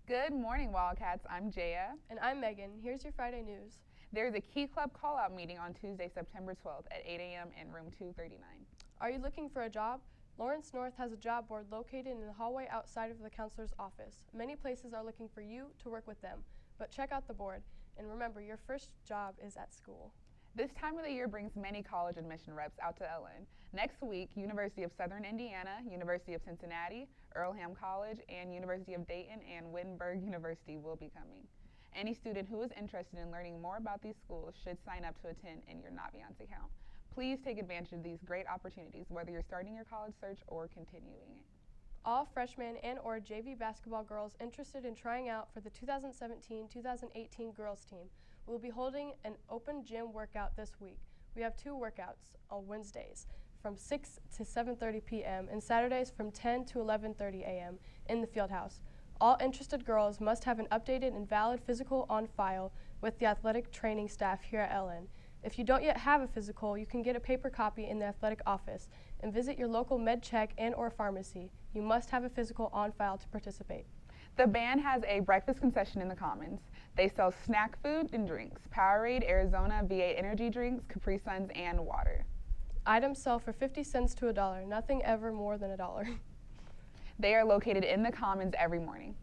Good morning, Wildcats. I'm Jaya. And I'm Megan. Here's your Friday news. There's a Key Club call-out meeting on Tuesday, September 12th at 8 a.m. in room 239. Are you looking for a job? Lawrence North has a job board located in the hallway outside of the counselor's office. Many places are looking for you to work with them, but check out the board. And remember, your first job is at school. This time of the year brings many college admission reps out to Ellen. Next week, University of Southern Indiana, University of Cincinnati, Earlham College, and University of Dayton and Wittenberg University will be coming. Any student who is interested in learning more about these schools should sign up to attend in your Naviance account. Please take advantage of these great opportunities, whether you're starting your college search or continuing it. All freshmen and or JV basketball girls interested in trying out for the 2017-2018 girls team will be holding an open gym workout this week. We have 2 workouts on Wednesdays from 6 to 7:30 p.m. and Saturdays from 10 to 11:30 a.m. in the field house. All interested girls must have an updated and valid physical on file with the athletic training staff here at Ellen. If you don't yet have a physical, you can get a paper copy in the athletic office and visit your local med check and or pharmacy. You must have a physical on file to participate. The band has a breakfast concession in the Commons. They sell snack food and drinks, Powerade, Arizona, V8 energy drinks, Capri Suns, and water. Items sell for 50 cents to $1, nothing ever more than $1. They are located in the Commons every morning.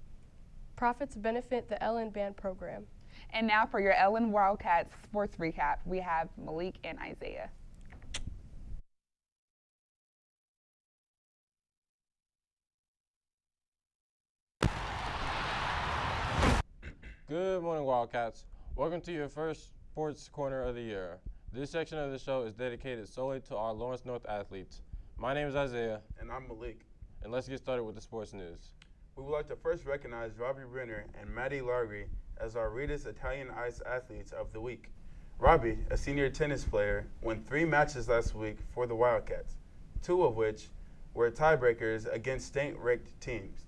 Profits benefit the Ellen Band program. And now for your Ellen Wildcats sports recap, we have Malik and Isaiah. Good morning, Wildcats. Welcome to your first sports corner of the year. This section of the show is dedicated solely to our Lawrence North athletes. My name is Isaiah. And I'm Malik. And let's get started with the sports news. We would like to first recognize Robbie Brenner and Maddie Larry as our Ritas Italian Ice Athletes of the Week. Robbie, a senior tennis player, won 3 matches last week for the Wildcats, 2 of which were tiebreakers against state-ranked teams.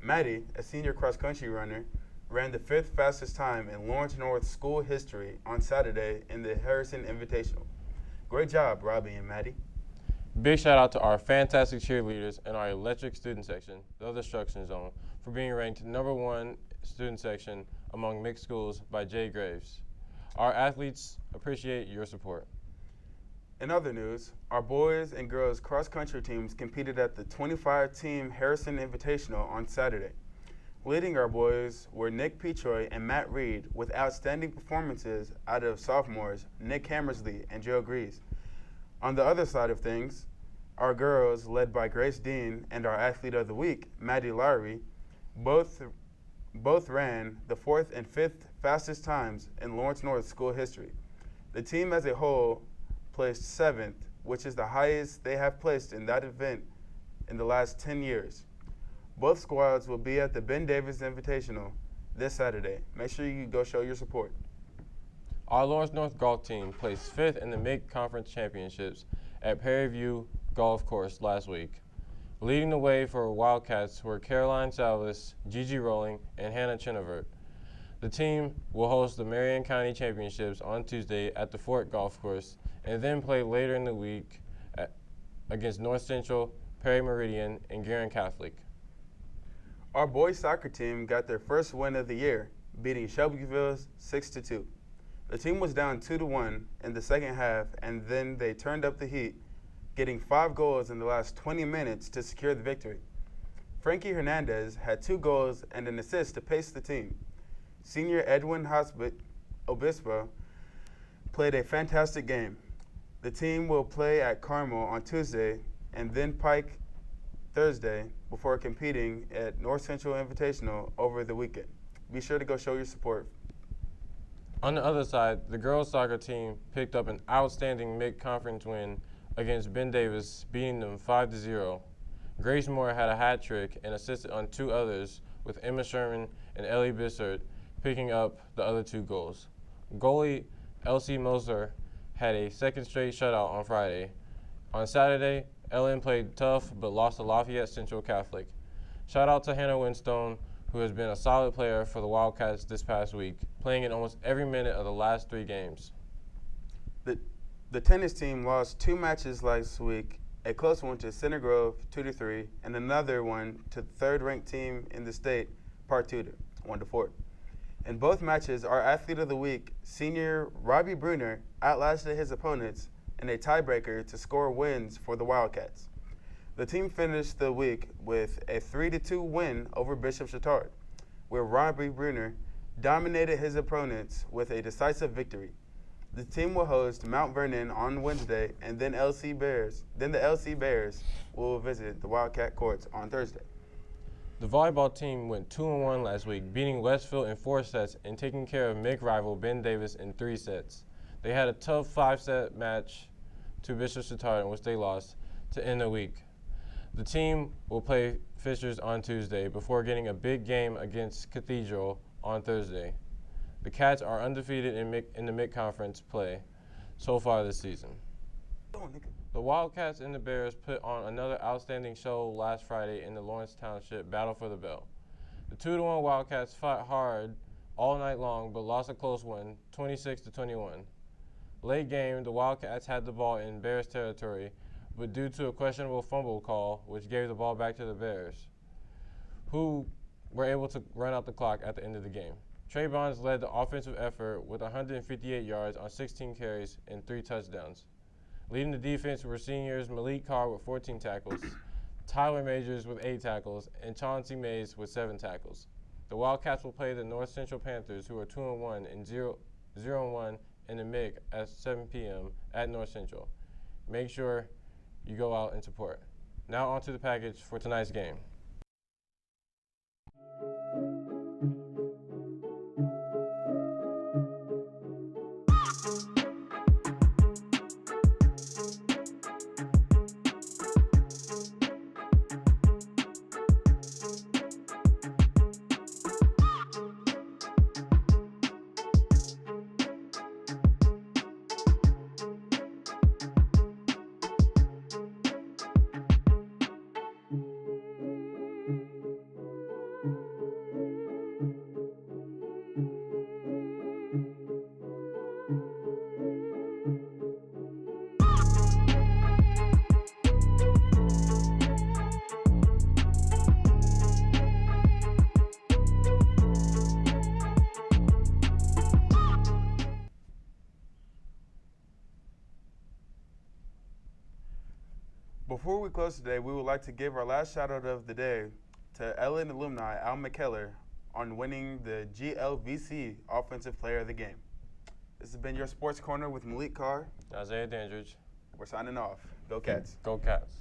Maddie, a senior cross-country runner, ran the 5th fastest time in Lawrence North school history on Saturday in the Harrison Invitational. Great job, Robbie and Maddie. Big shout out to our fantastic cheerleaders in our electric student section, the Destruction Zone, for being ranked #1 student section among mixed schools by Jay Graves. Our athletes appreciate your support. In other news, our boys and girls cross-country teams competed at the 25-team Harrison Invitational on Saturday. Leading our boys were Nick Petroy and Matt Reed with outstanding performances out of sophomores Nick Hammersley and Joe Grease. On the other side of things, our girls, led by Grace Dean and our Athlete of the Week, Maddie Lowry, both ran the 4th and 5th fastest times in Lawrence North school history. The team as a whole placed 7th, which is the highest they have placed in that event in the last 10 years. Both squads will be at the Ben Davis Invitational this Saturday. Make sure you go show your support. Our Lawrence North golf team placed 5th in the Mid-Conference Championships at Prairie View Golf Course last week. Leading the way for Wildcats were Caroline Salvis, Gigi Rowling, and Hannah Chenevert. The team will host the Marion County Championships on Tuesday at the Fort Golf Course and then play later in the week against North Central, Perry Meridian, and Guerin Catholic. Our boys soccer team got their first win of the year, beating Shelbyville 6-2. The team was down 2-1 in the second half, and then they turned up the heat, getting 5 goals in the last 20 minutes to secure the victory. Frankie Hernandez had 2 goals and an assist to pace the team. Senior Edwin Obispo played a fantastic game. The team will play at Carmel on Tuesday and then Pike Thursday before competing at North Central Invitational over the weekend. Be sure to go show your support. On the other side, the girls soccer team picked up an outstanding mid-conference win against Ben Davis, beating them 5-0. Grace Moore had a hat trick and assisted on 2 others, with Emma Sherman and Ellie Bissert picking up the other 2 goals. Goalie Elsie Moser had a second straight shutout on Friday. On Saturday, Ellen played tough but lost to Lafayette Central Catholic. Shout out to Hannah Winstone, who has been a solid player for the Wildcats this past week, playing in almost every minute of the last 3 games. The tennis team lost 2 matches last week, a close one to Center Grove 2-3, and another one to the 3rd-ranked team in the state, Partuta. 1-4. In both matches, our Athlete of the Week, senior Robbie Bruner, outlasted his opponents in a tiebreaker to score wins for the Wildcats. The team finished the week with a 3-2 win over Bishop Chatard, where Robbie Bruner dominated his opponents with a decisive victory. The team will host Mount Vernon on Wednesday, and then the LC Bears will visit the Wildcat Courts on Thursday. The volleyball team went 2-1 last week, beating Westfield in 4 sets and taking care of MIC rival Ben Davis in 3 sets. They had a tough 5-set match to Bishop Chatard, in which they lost to end the week. The team will play Fishers on Tuesday before getting a big game against Cathedral on Thursday. The Cats are undefeated in the mid-conference play so far this season. The Wildcats and the Bears put on another outstanding show last Friday in the Lawrence Township Battle for the Bell. The 2-1 Wildcats fought hard all night long but lost a close one, 26-21. Late game, the Wildcats had the ball in Bears territory, but due to a questionable fumble call, which gave the ball back to the Bears, who were able to run out the clock at the end of the game. Trey Bonds led the offensive effort with 158 yards on 16 carries and 3 touchdowns. Leading the defense were seniors Malik Carr with 14 tackles, Tyler Majors with 8 tackles, and Chauncey Mays with 7 tackles. The Wildcats will play the North Central Panthers, who are 2-1 and 0-1 in the MIC at 7 p.m. at North Central. Make sure you go out and support. Now on to the package for tonight's game. Before we close today, we would like to give our last shout out of the day to Ellen alumni Al McKellar on winning the GLVC Offensive Player of the Game. This has been your Sports Corner with Malik Carr. Isaiah Dandridge. We're signing off. Go Cats. Go Cats.